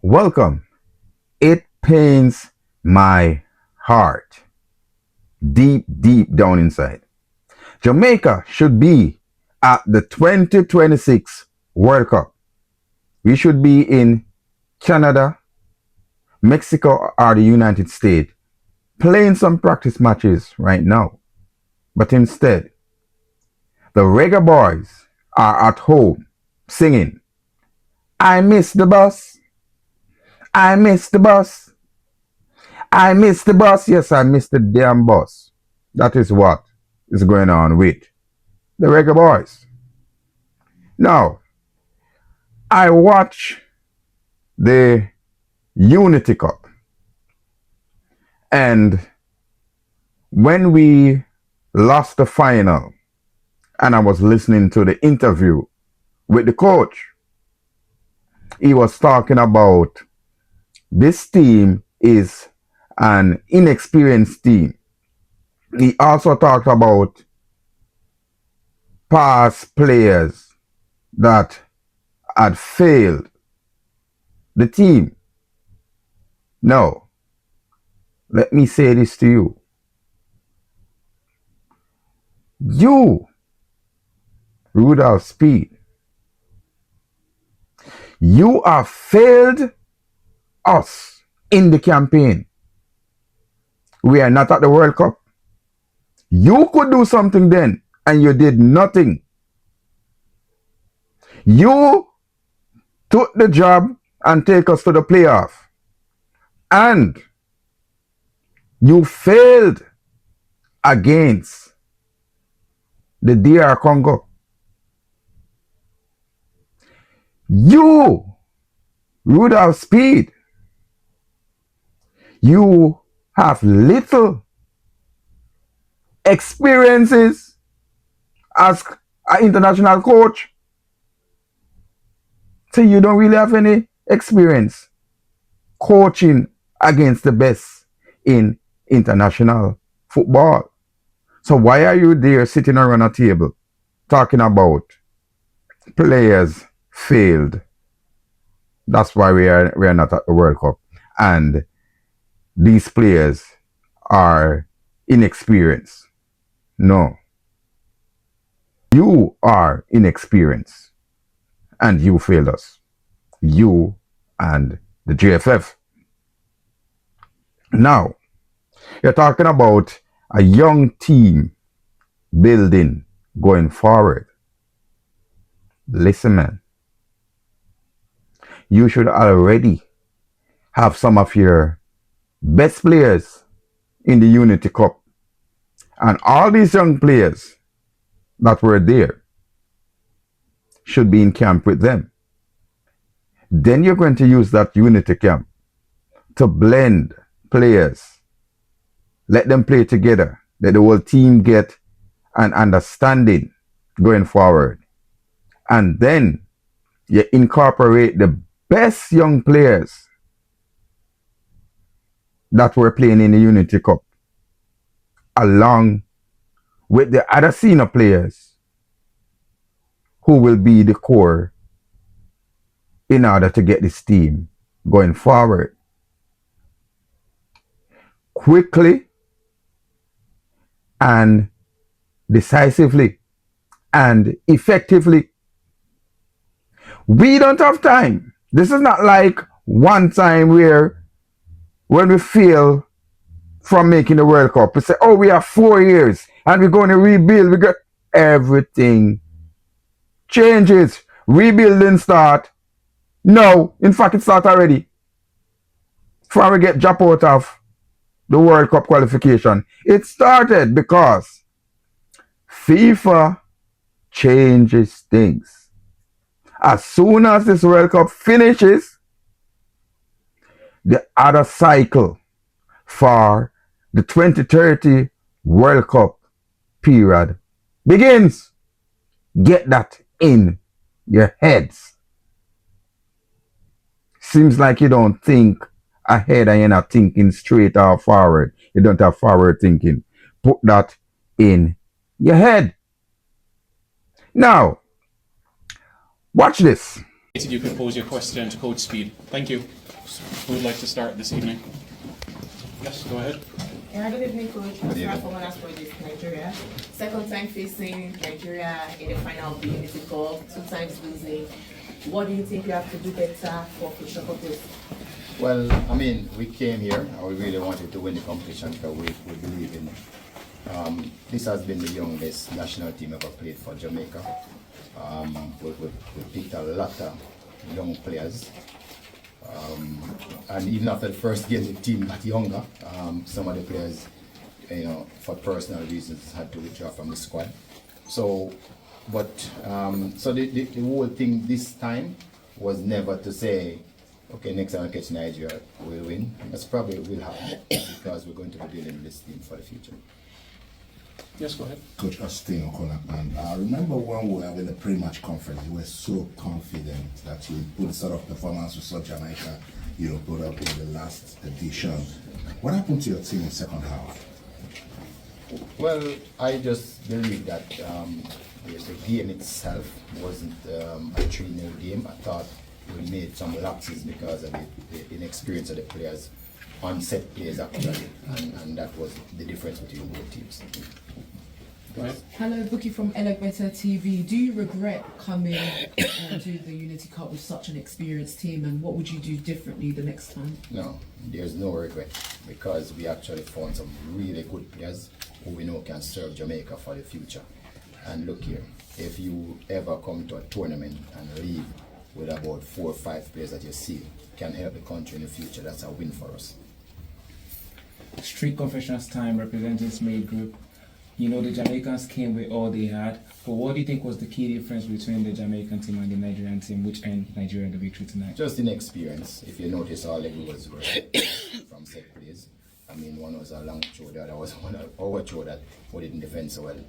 Welcome. It pains my heart deep, deep down inside. Jamaica should be at the 2026 World Cup. We should be in Canada, Mexico, or the United States playing some practice matches right now. But instead, the Reggae Boyz are at home singing, I miss the bus. I miss the bus. I miss the bus. Yes, I miss the damn bus. That is what is going on with the Reggae Boyz. Now, I watch the Unity Cup, and when we lost the final, and I was listening to the interview with the coach, he was talking about this team is an inexperienced team. He also talked about past players that had failed the team. Now, let me say this to you. You, Rudolph Speid, you have failed us in the campaign. We are not at the World Cup. You could do something then, and you did nothing. You took the job and take us to the playoff. And you failed against the DR Congo. You, Rudolph Speid, you have little experiences as an international coach. So you don't really have any experience coaching against the best in international football. So why are you there sitting around a table talking about players failed? That's why we are not at the World Cup. And these players are inexperienced. No. You are inexperienced. And you failed us. You and the GFF. Now, you're talking about a young team building going forward. Listen, man. You should already have some of your best players in the Unity Cup. And all these young players that were there should be in camp with them. Then you're going to use that Unity camp to blend players. Let them play together. Let the whole team get an understanding going forward. And then you incorporate the best young players that were playing in the Unity Cup along with the other senior players who will be the core in order to get this team going forward quickly and decisively and effectively. We don't have time. This is not like one time where when we fail from making the World Cup, we say, oh, we have 4 years and we're going to rebuild. We got everything changes. Rebuilding start. No, in fact, it started already. Before we get dropped out of the World Cup qualification, it started because FIFA changes things. As soon as this World Cup finishes, the other cycle for the 2030 World Cup period begins. Get that in your heads. Seems like you don't think ahead and you're not thinking straight or forward. You don't have forward thinking. Put that in your head. Now, watch this. You can pose your question to Coach Speid. Thank you. So, who would like to start this evening? Yes, go ahead. Yeah, good evening, Coach. I'm Sarah Fomanas for this Nigeria. Second time facing Nigeria in the final of the Unity Cup, 2 times losing. What do you think you have to do better for future purpose? Well, I mean, we came here and we really wanted to win the competition because we believe in this has been the youngest national team ever played for Jamaica. We picked a lot of young players. And even after the first game, the team got younger. Some of the players, for personal reasons, had to withdraw from the squad. So, so the whole thing this time was never to say, okay, next time I catch Nigeria, we'll win. That's probably will happen because we're going to be building this team for the future. Yes, go ahead. Coach Austin O'Connor, and I remember when we were having the pre-match conference, you were so confident that you put the sort of performance we saw Jamaica, put up in the last edition. What happened to your team in the second half? Well, I just believe that the game itself wasn't a 3-0 game. I thought we made some lapses because of the inexperience of the players on set plays actually, and that was the difference between both teams. Go ahead. Hello, Bookie from Better TV. Do you regret coming to the Unity Cup with such an experienced team, and what would you do differently the next time? No, there's no regret because we actually found some really good players who we know can serve Jamaica for the future. And look here, if you ever come to a tournament and leave with about 4 or 5 players that you see can help the country in the future, that's a win for us. Street Confessions time representing Speid Group. The Jamaicans came with all they had, but what do you think was the key difference between the Jamaican team and the Nigerian team, which earned Nigeria the victory tonight? Just inexperience. If you notice, all the goals were from set plays. I mean, one was a long throw, the other was one overthrow that we didn't defend so well,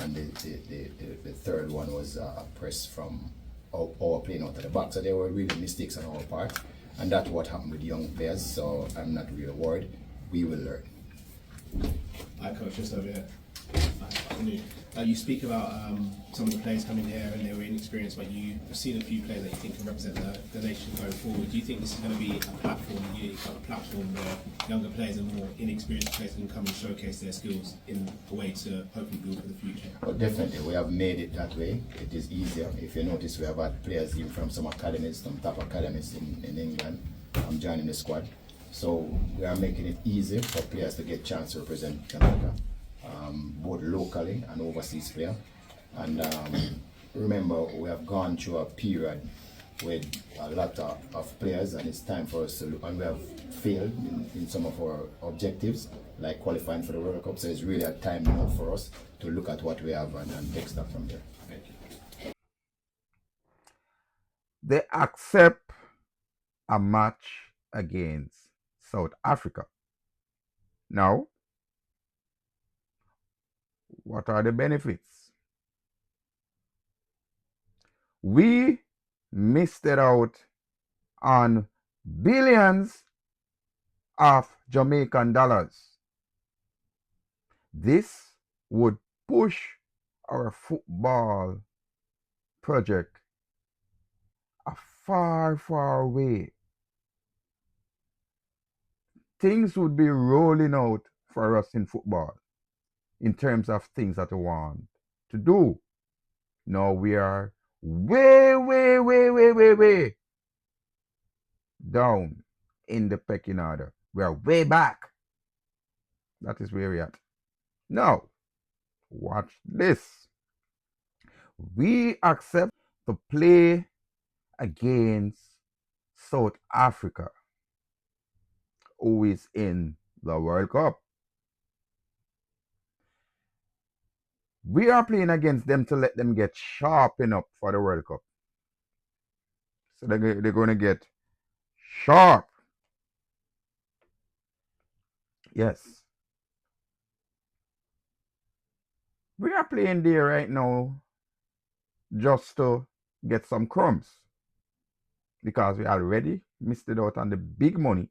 and the third one was a press from our playing out of the back. So there were really mistakes on our part, and that's what happened with young players. So I'm not really worried. We will learn. Hi, Coach, just over here. You speak about some of the players coming here and they were inexperienced, but you've seen a few players that you think can represent the nation going forward. Do you think this is going to be a platform, a platform where younger players and more inexperienced players can come and showcase their skills in a way to hopefully build for the future? Well, definitely, we have made it that way. It is easier. If you notice, we have had players even from some academies, some top academies in England, joining the squad. So we are making it easier for players to get a chance to represent Jamaica, both locally and overseas player. And remember, we have gone through a period with a lot of players, and it's time for us to look, and we have failed in some of our objectives, like qualifying for the World Cup. So it's really a time now for us to look at what we have and take stuff from there. Thank you. They accept a match against South Africa. Now, what are the benefits? We missed it out on billions of Jamaican dollars. This would push our football project a far, far way. Things would be rolling out for us in football in terms of things that we want to do. Now we are way, way, way, way, way, way down in the pecking order. We are way back. That is where we're at. Now, watch this. We accept to play against South Africa, who is in the World Cup. We are playing against them to let them get sharpen up for the World Cup. So they're going to get sharp. Yes. We are playing there right now just to get some crumbs, because we already missed it out on the big money.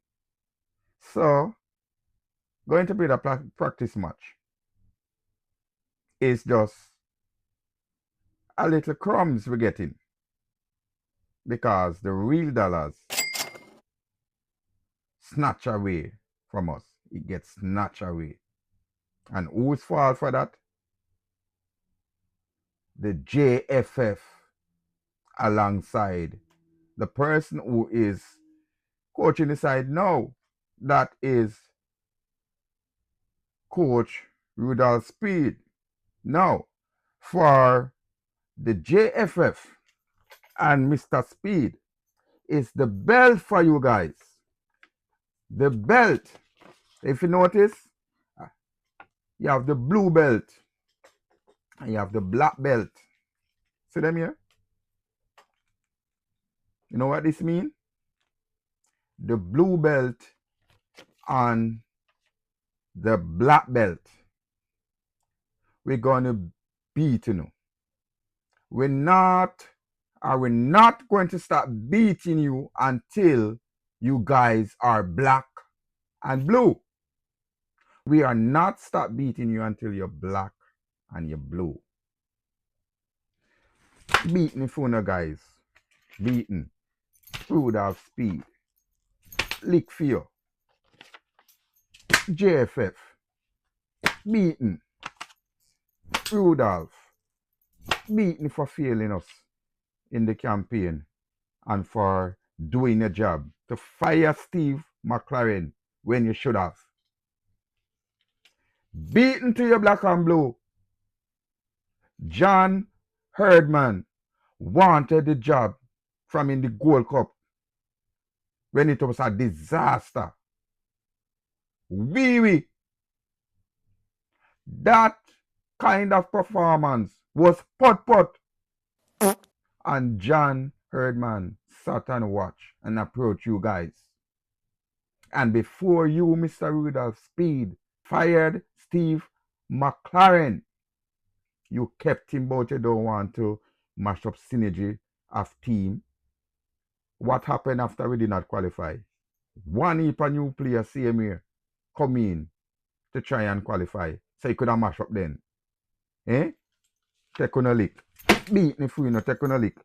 So, going to be the practice match is just a little crumbs we're getting, because the real dollars snatched away from us. It gets snatched away. And whose fault for that? The JFF alongside the person who is coaching the side now. That is Coach Rudolph Speid. Now, for the JFF and Mr. Speid, is the belt for you guys. The belt. If you notice, you have the blue belt and you have the black belt. See them here? You know what this means? The blue belt and the black belt. We're going to beat you. We're not going to start beating you until you guys are black and blue. We are not start beating you until you're black and you're blue. Beating Funa guys. Beating. Rudolph Speid. Lick for you. JFF. Beating. Rudolph. Beating for failing us in the campaign and for doing a job to fire Steve McLaren when you should have. Beaten to your black and blue. John Herdman wanted the job from in the Gold Cup when it was a disaster. That kind of performance was pot. And John Herdman sat and watched and approached you guys. And before you, Mr. Rudolph Speid, fired Steve McLaren, you kept him, but you don't want to mash up synergy of team. What happened after we did not qualify? One heap of new players same here come in to try and qualify. So you could have mash up then. Eh? Take on a lick. Beat me for you, no take on a lick.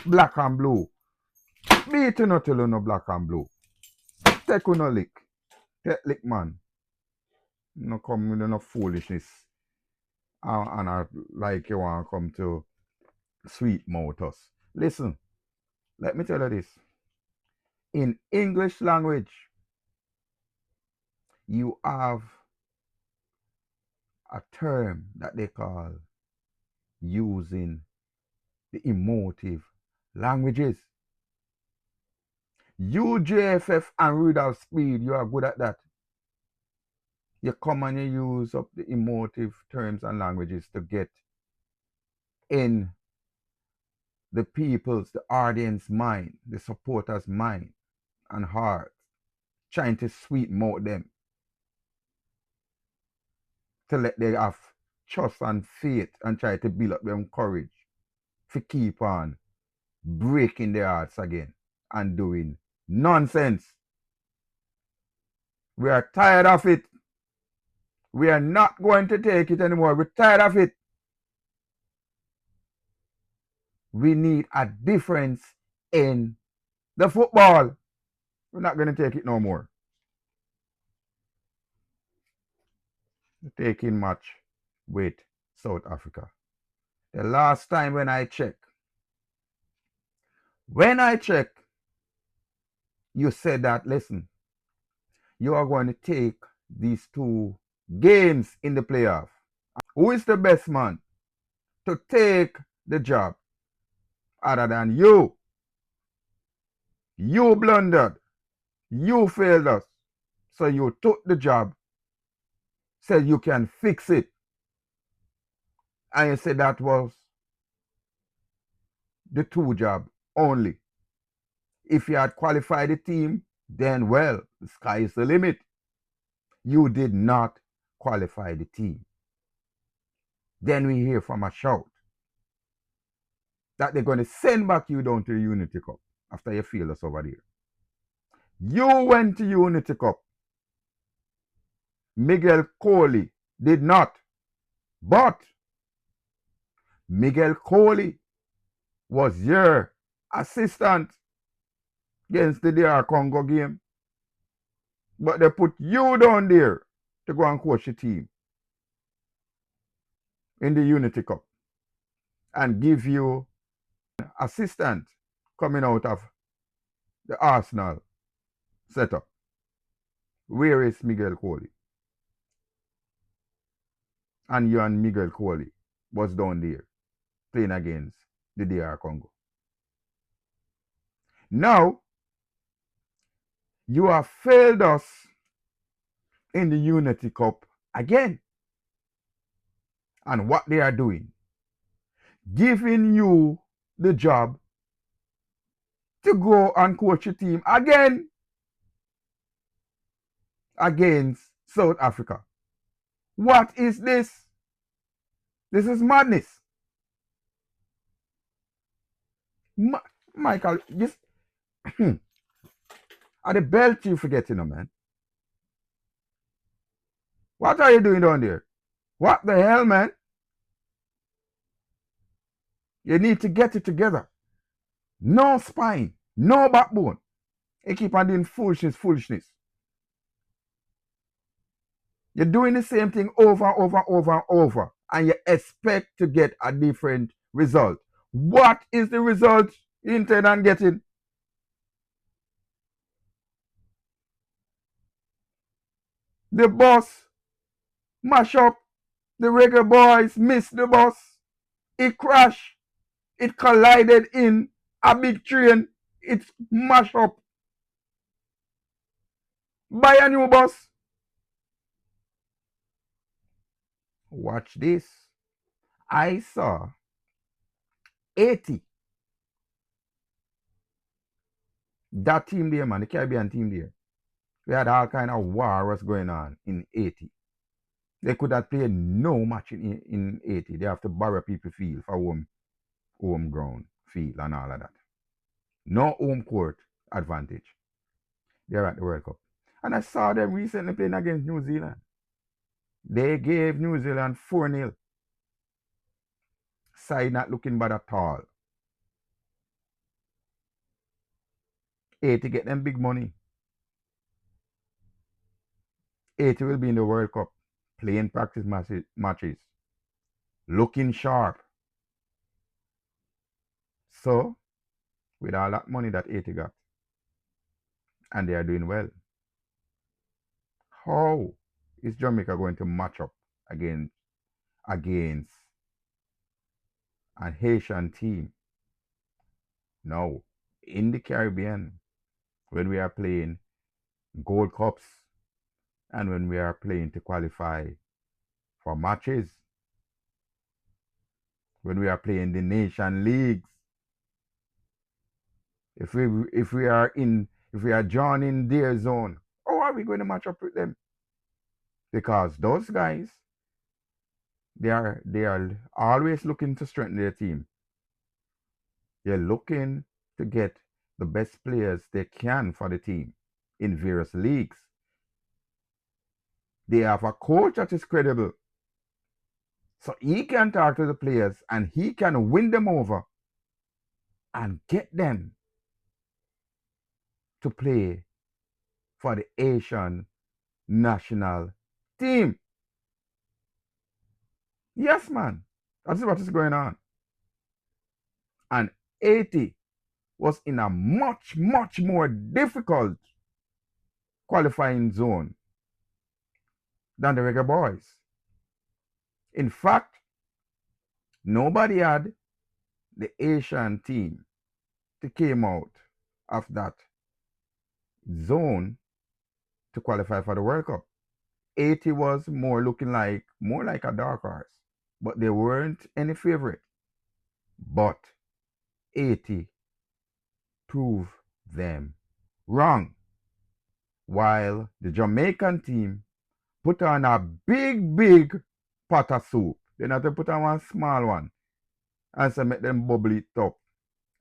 Black and blue. Beat you not till you no black and blue. Take on a lick. Take lick, man. No come with no foolishness. And like you want to come to sweet mouth us. Listen, let me tell you this. In English language, you have a term that they call using the emotive languages. You, JFF and Rudolph Speid, you are good at that. You come and you use up the emotive terms and languages to get in the people's, the audience mind, the supporters' mind and heart, trying to sweet mouth them, to let them have trust and faith and try to build up them courage to keep on breaking their hearts again and doing nonsense. We are tired of it. We are not going to take it anymore. We're tired of it. We need a difference in the football. We're not going to take it no more. Taking match with South Africa. The last time when I checked, you said that, listen, you are going to take these two games in the playoff. Who is the best man to take the job other than you? You blundered. You failed us. So you took the job, said you can fix it. And you said that was the two job only. If you had qualified the team, then well, the sky is the limit. You did not qualify the team. Then we hear from a shout that they're going to send back you down to the Unity Cup after you failed us over there. You went to Unity Cup. Miguel Coley did not. But Miguel Coley was your assistant against the DR Congo game. But they put you down there to go and coach the team in the Unity Cup and give you assistant coming out of the Arsenal setup. Where is Miguel Coley? And you and Miguel Coley was down there playing against the DR Congo. Now, you have failed us in the Unity Cup again. And what they are doing, giving you the job to go and coach a team again against South Africa. What is this? This is madness. Michael, just at the belt you forgetting, man. What are you doing down there? What the hell, man? You need to get it together. No spine, no backbone. You keep on doing foolishness. You're doing the same thing over and over, and you expect to get a different result. What is the result you intend on getting? The bus mash up. The Reggae Boyz missed the bus. It crashed. It collided in a big train. It mashed up. Buy a new bus. Watch this. I saw Haiti. That team there, man, the Caribbean team there. We had all kind of war was going on in Haiti. They could have played no match in Haiti. They have to borrow people field for home ground field and all of that. No home court advantage. They're at the World Cup. And I saw them recently playing against New Zealand. They gave New Zealand 4-0. Side not looking bad at all. Haiti get them big money. Haiti will be in the World Cup playing practice matches. Looking sharp. So, with all that money that Haiti got, and they are doing well, how is Jamaica going to match up against an Haitian team? No. In the Caribbean, when we are playing Gold Cups and when we are playing to qualify for matches, when we are playing the nation leagues, if we are joining their zone, how are we going to match up with them? Because those guys, they are always looking to strengthen their team. They're looking to get the best players they can for the team in various leagues. They have a coach that is credible. So he can talk to the players and he can win them over and get them to play for the Asian national team. Yes, man. That's what is going on. And Haiti was in a much more difficult qualifying zone than the Reggae Boyz. In fact, nobody had the Asian team to came out of that zone to qualify for the World Cup. Haiti was more like a dark horse, but they weren't any favorite. But Haiti proved them wrong, while the Jamaican team put on a big pot of soup. They not to put on one small one and so make them bubble it up.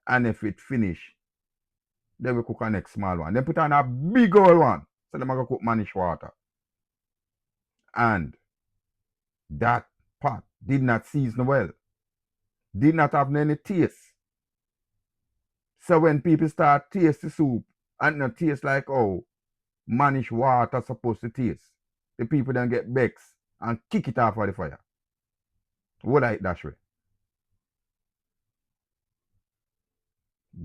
And if it finish, they will cook a next small one. They put on a big old one, so they will cook manish water. And that pot did not season well, did not have any taste. So when people start taste the soup and not taste like, oh, managed water supposed to taste. The people then get vexed and kick it off of the fire. Would I that way?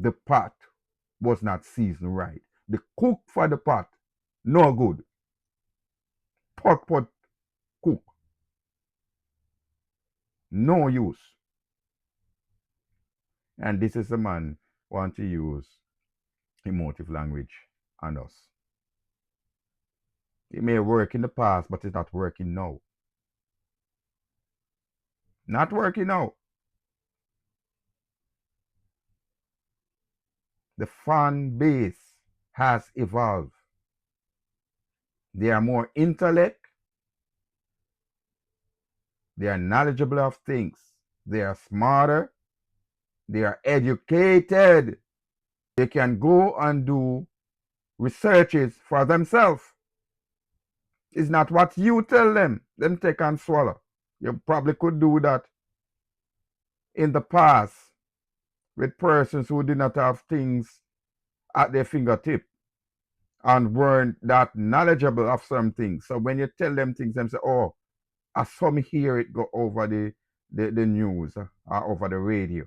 The pot was not seasoned right. The cook for the pot, no good. Pot cook, no use. And this is the man want to use emotive language on us. It may work in the past, but it's not working now. Not working now. The fan base has evolved. They are more intellect. They are knowledgeable of things. They are smarter. They are educated. They can go and do researches for themselves. It's not what you tell them take and swallow. You probably could do that in the past with persons who did not have things at their fingertip and weren't that knowledgeable of some things. So when you tell them things, them say, oh, I saw me hear it go over the news or over the radio.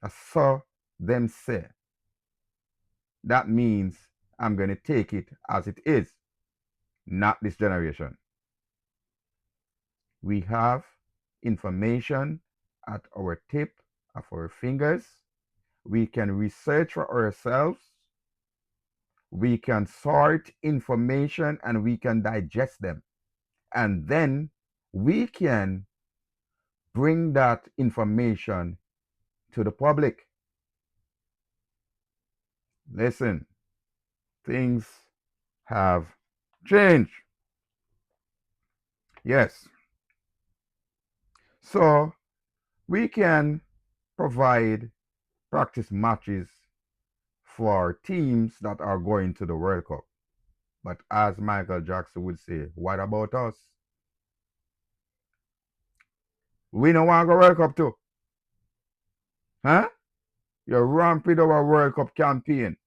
I saw them say. That means I'm going to take it as it is, not this generation. We have information at our tip of our fingers. We can research for ourselves. We can sort information and we can digest them. And then we can bring that information to the public. Listen, things have changed. Yes. So we can provide practice matches for teams that are going to the World Cup. But as Michael Jackson would say, what about us? We don't want to go World Cup too. Huh? You're ramping our World Cup campaign.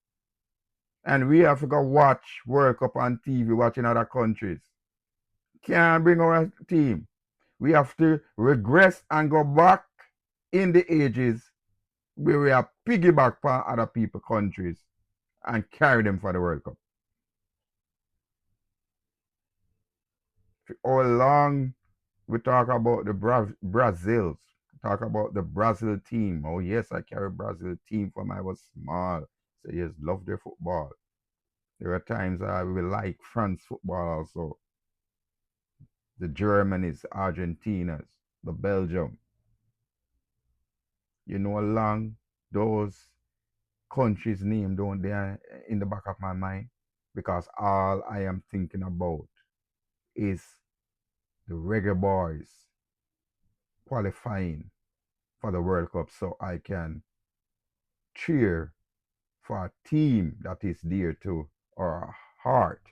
And we have to go watch World Cup on TV, watching other countries. Can't bring our team. We have to regress and go back in the ages where we are piggyback for other people countries and carry them for the World Cup. How long we talk about the Brazils, talk about the Brazil team. Oh yes, I carry Brazil team from I was small. So yes, love their football. There are times I will like France football also. The Germans, Argentinas, the Belgium. You know along those countries' name don't they in the back of my mind? Because all I am thinking about is the Reggae Boyz qualifying for the World Cup so I can cheer for a team that is dear to our heart.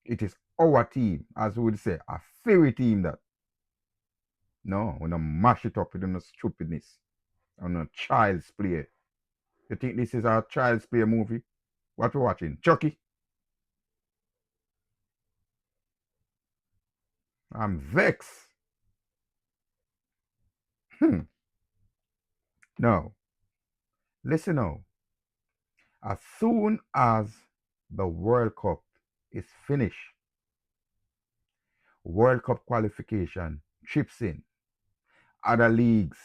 It is our team, as we would say, a fairy team that. No, we don't mash it up with no stupidness and no child's play. You think this is a child's play movie? What we watching? Chucky? I'm vexed. No. Listen now. As soon as the World Cup is finished, World Cup qualification trips in. Other leagues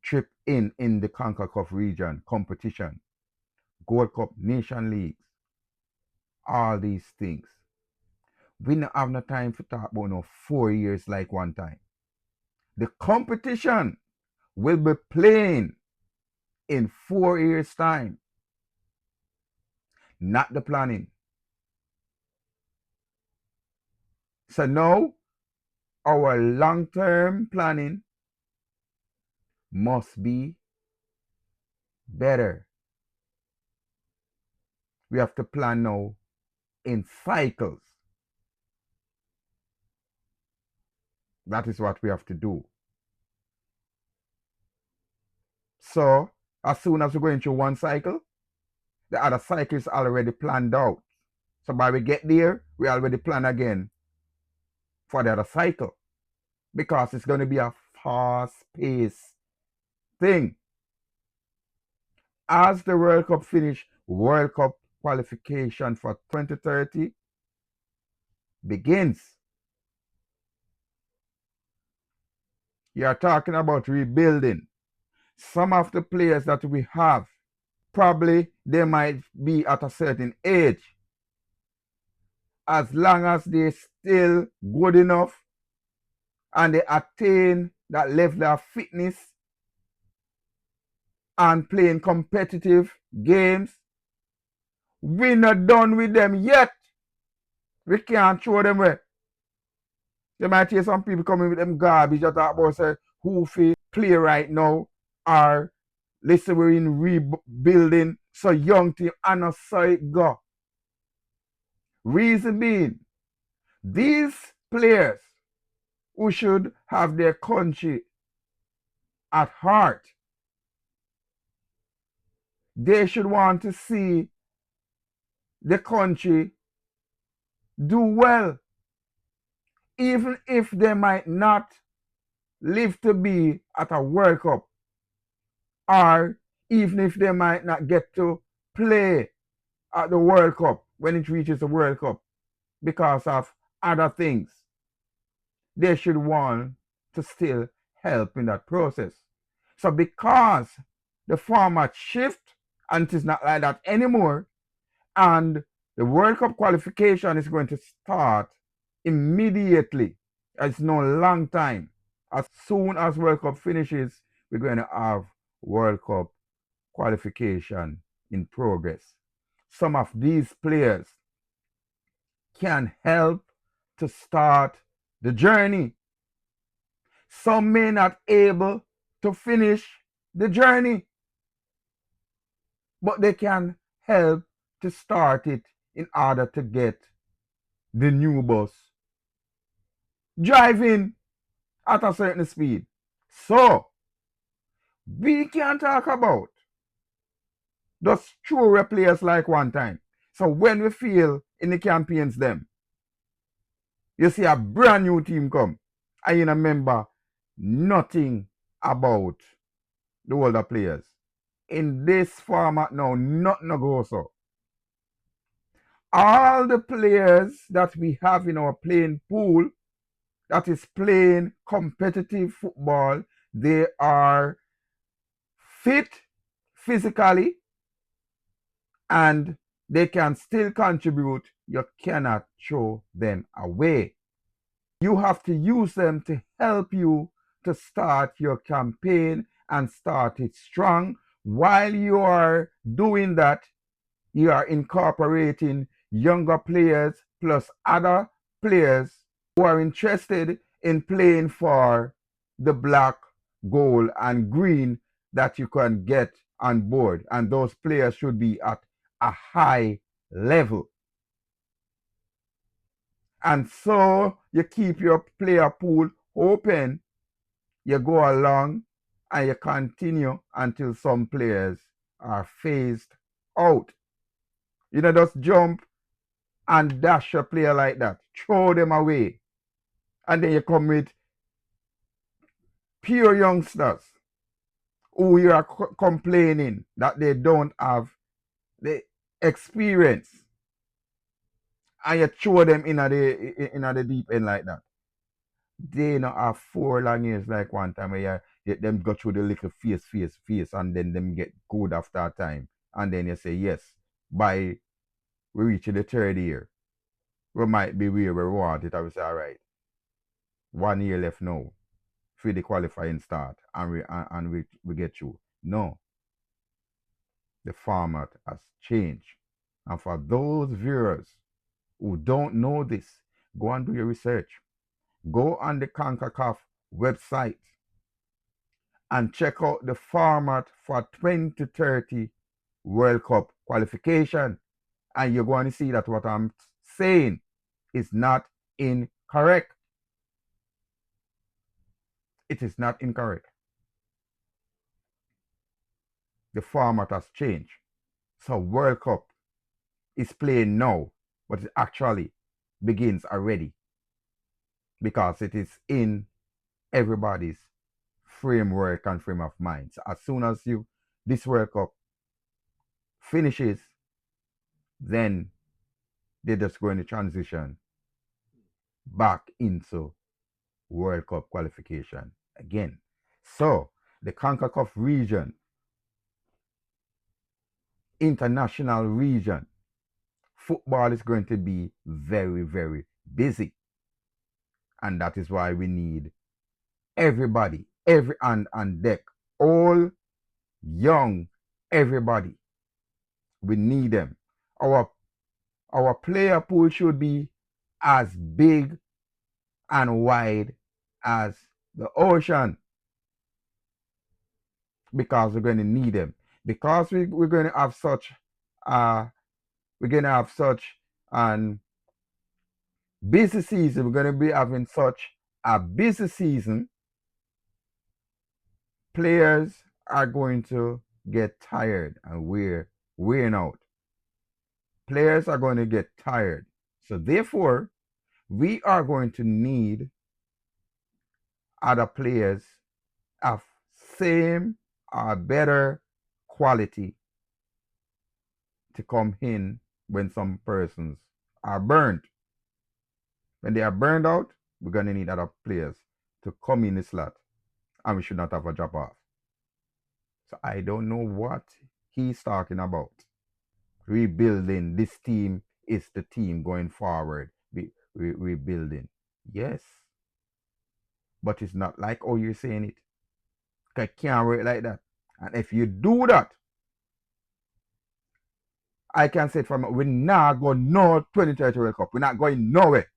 trip in the CONCACAF region competition. Gold Cup, Nation Leagues, all these things. We don't have no time to talk about no 4 years like one time. The competition will be playing in 4 years' time. Not the planning. So now our long-term planning must be better. We have to plan now in cycles. That is what we have to do. So as soon as we go into one cycle, The other cycle is already planned out. So by we get there, we already plan again for the other cycle because it's going to be a fast-paced thing. As the World Cup finish, World Cup qualification for 2030 begins. You are talking about rebuilding. Some of the players that we have, probably they might be at a certain age. As long as they're still good enough and they attain that level of fitness and playing competitive games, we're not done with them yet. We can't throw them away. You might hear some people coming with them garbage that talk about say who fi play right now or listen we're in rebuilding so young team and not so it go. Reason being, these players who should have their country at heart, they should want to see the country do well, even if they might not live to be at a World Cup, or even if they might not get to play at the World Cup when it reaches the World Cup because of other things. They should want to still help in that process. So because the format shift and it is not like that anymore, and the World Cup qualification is going to start immediately. It's no long time. As soon as World Cup finishes, we're going to have World Cup qualification in progress. Some of these players can help to start the journey. Some may not able to finish the journey, but they can help to start it in order to get the new bus driving at a certain speed. So we can talk about just true players like one time. So when we feel in the campaigns them, you see a brand new team come and you remember nothing about the older players. In this format now, nothing goes so. All the players that we have in our playing pool that is playing competitive football, they are fit physically and they can still contribute. You cannot throw them away. You have to use them to help you to start your campaign and start it strong. While you are doing that, you are incorporating younger players plus other players who are interested in playing for the black, gold, and green that you can get on board. And those players should be at a high level. And so you keep your player pool open, you go along and you continue until some players are phased out. You know, just jump and dash a player like that, throw them away. And then you come with pure youngsters who you are complaining that they don't have the experience. And you throw them in the deep end like that. They not have 4 long years like one time where you them go through the little face, and then them get good after a time. And then you say, yes, by we reach the 3rd year, we might be where we want it. I will say, all right, 1 year left now for the qualifying start and we get through. No, the format has changed. And for those viewers who don't know this, go and do your research. Go on the CONCACAF website and check out the format for 2030 World Cup qualification. And you're going to see that what I'm saying is not incorrect. It is not incorrect. The format has changed. So World Cup is playing now, but it actually begins already because it is in everybody's framework and frame of mind. So as soon as this World Cup finishes, then they're just going to transition back into World Cup qualification again. So the CONCACAF region, international region, football is going to be very, very busy. And that is why we need everybody, every hand on deck, all young, everybody. We need them. Our player pool should be as big and wide as the ocean because we're going to need them. Because we're going to have such an busy season. We're going to be having such a busy season. Players are going to get tired and wearing out. Players are going to get tired. So therefore, we are going to need other players of same or better quality to come in when some persons are burned. When they are burned out, we're going to need other players to come in the slot, and we should not have a drop off. So I don't know what he's talking about. Rebuilding, this team is the team going forward. Rebuilding. Yes. But it's not like how you're saying it. It can't work like that. And if you do that, I can say it from we're not going no 2030 World Cup. We're not going nowhere.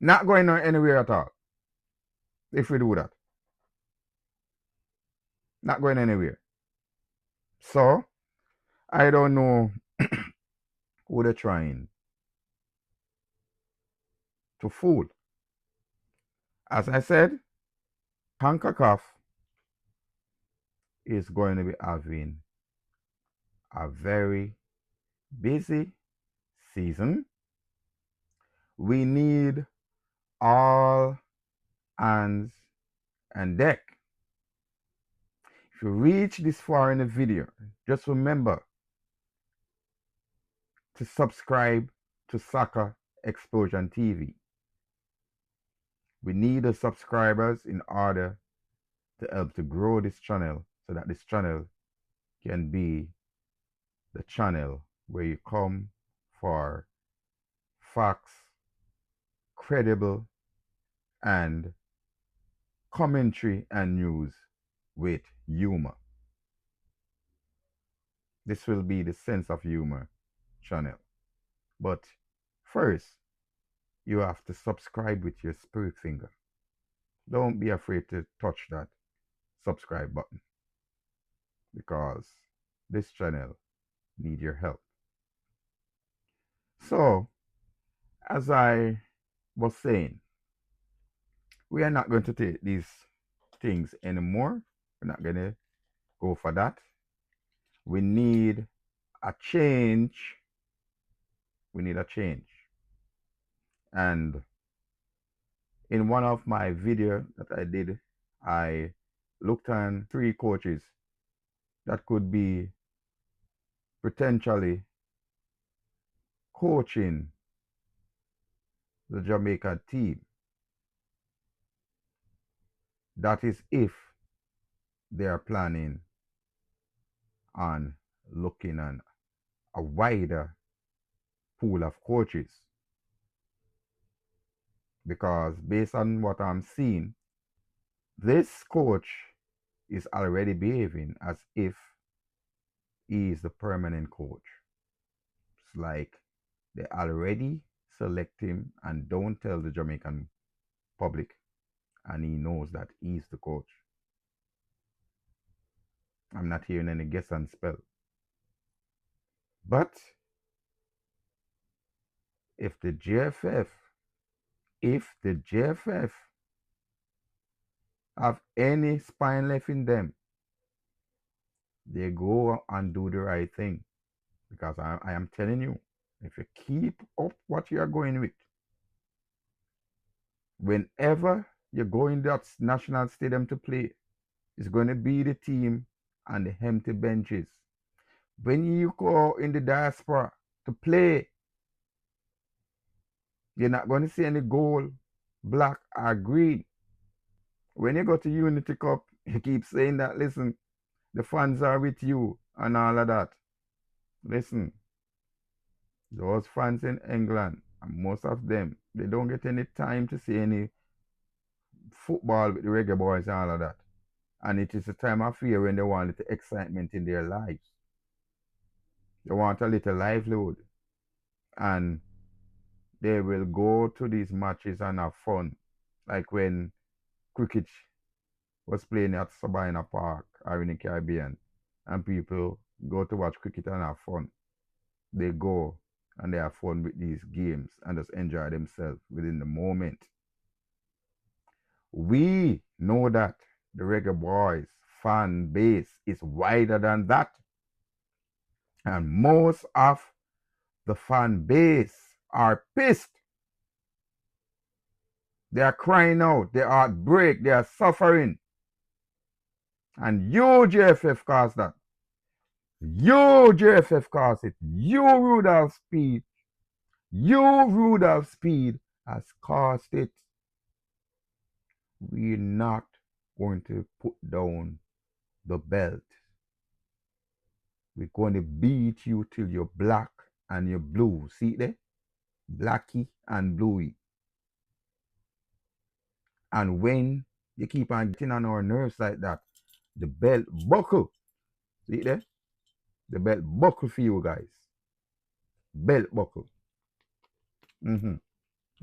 Not going anywhere at all. If we do that. Not going anywhere. So I don't know who they're trying to fool. As I said, CONCACAF is going to be having a very busy season. We need all hands on deck. If you reach this far in the video, just remember to subscribe to Soccer Explosion TV. We need the subscribers in order to help to grow this channel so that this channel can be the channel where you come for facts, credible, and commentary and news with humor. This will be the sense of humor channel. But first, you have to subscribe with your spirit finger. Don't be afraid to touch that subscribe button because this channel needs your help. So, as I was saying, we are not going to take these things anymore. We're not going to go for that. We need a change. We need a change. And in one of my videos that I did, I looked at 3 coaches that could be potentially coaching the Jamaican team. That is if they are planning on looking at a wider pool of coaches. Because based on what I'm seeing, this coach is already behaving as if he is the permanent coach. It's like they already select him and don't tell the Jamaican public, and he knows that he's the coach. I'm not hearing any guess and spell. But if the JFF have any spine left in them, they go and do the right thing. Because I am telling you, if you keep up what you are going with, whenever you go in that national stadium to play, it's going to be the team and the empty benches. When you go in the diaspora to play, you're not going to see any gold, black, or green. When you go to Unity Cup, you keep saying that, listen, the fans are with you and all of that. Listen, those fans in England, and most of them, they don't get any time to see any football with the Reggae Boyz and all of that. And it is a time of year when they want a little excitement in their lives. They want a little livelihood. And they will go to these matches and have fun. Like when cricket was playing at Sabina Park or in the Caribbean, and people go to watch cricket and have fun. They go and they have fun with these games and just enjoy themselves within the moment. We know that the Reggae Boyz fan base is wider than that. And most of the fan base are pissed. They are crying out, they are at break, they are suffering. And you, JFF, caused that. You, JFF, caused it. You, Rudolph Speid. You, Rudolph Speid, has caused it. We're not going to put down the belt. We're going to beat you till you're black and you're blue. See there? Blacky and bluey. And when you keep on getting on our nerves like that, the belt buckle. See there? The belt buckle for you guys. Belt buckle. You're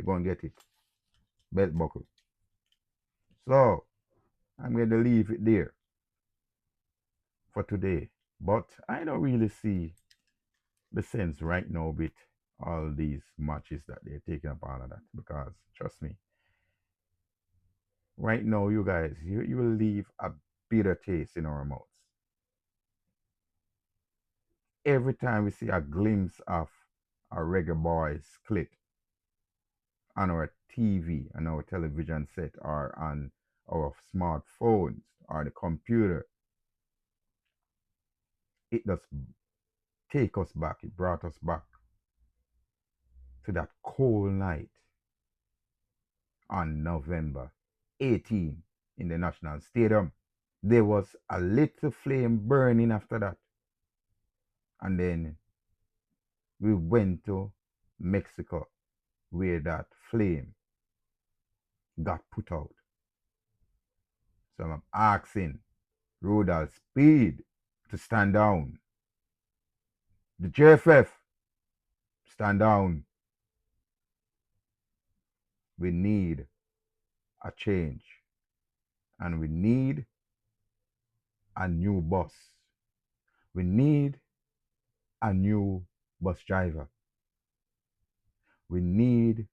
going to get it. Belt buckle. So, I'm going to leave it there for today. But I don't really see the sense right now with all these matches that they're taking up all of that. Because, trust me, right now, you guys, you will leave a bitter taste in our mouths. Every time we see a glimpse of a Reggae Boyz clip on our TV, on our television set, or on our smartphones, or the computer, it does take us back, it brought us back to that cold night on November 18 in the National Stadium. There was a little flame burning after that. And then we went to Mexico where that flame got put out. So I'm asking Rudolph Speid to stand down. The JFF, stand down. We need a change. And we need a new boss. We need a new bus driver. We need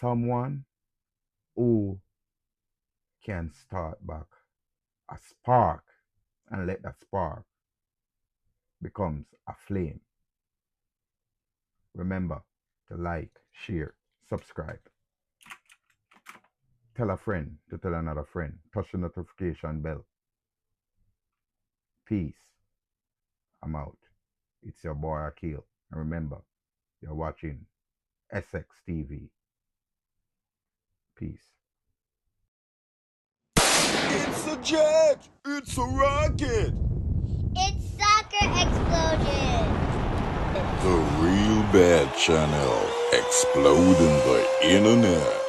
someone who can start back a spark and let that spark becomes a flame. Remember to like, share, subscribe. Tell a friend to tell another friend. Touch the notification bell. Peace. I'm out. It's your boy Akil. And remember, you're watching SX TV. Peace. It's a jet! It's a rocket! It's Soccer Explosion! The Real Bad Channel, exploding the internet.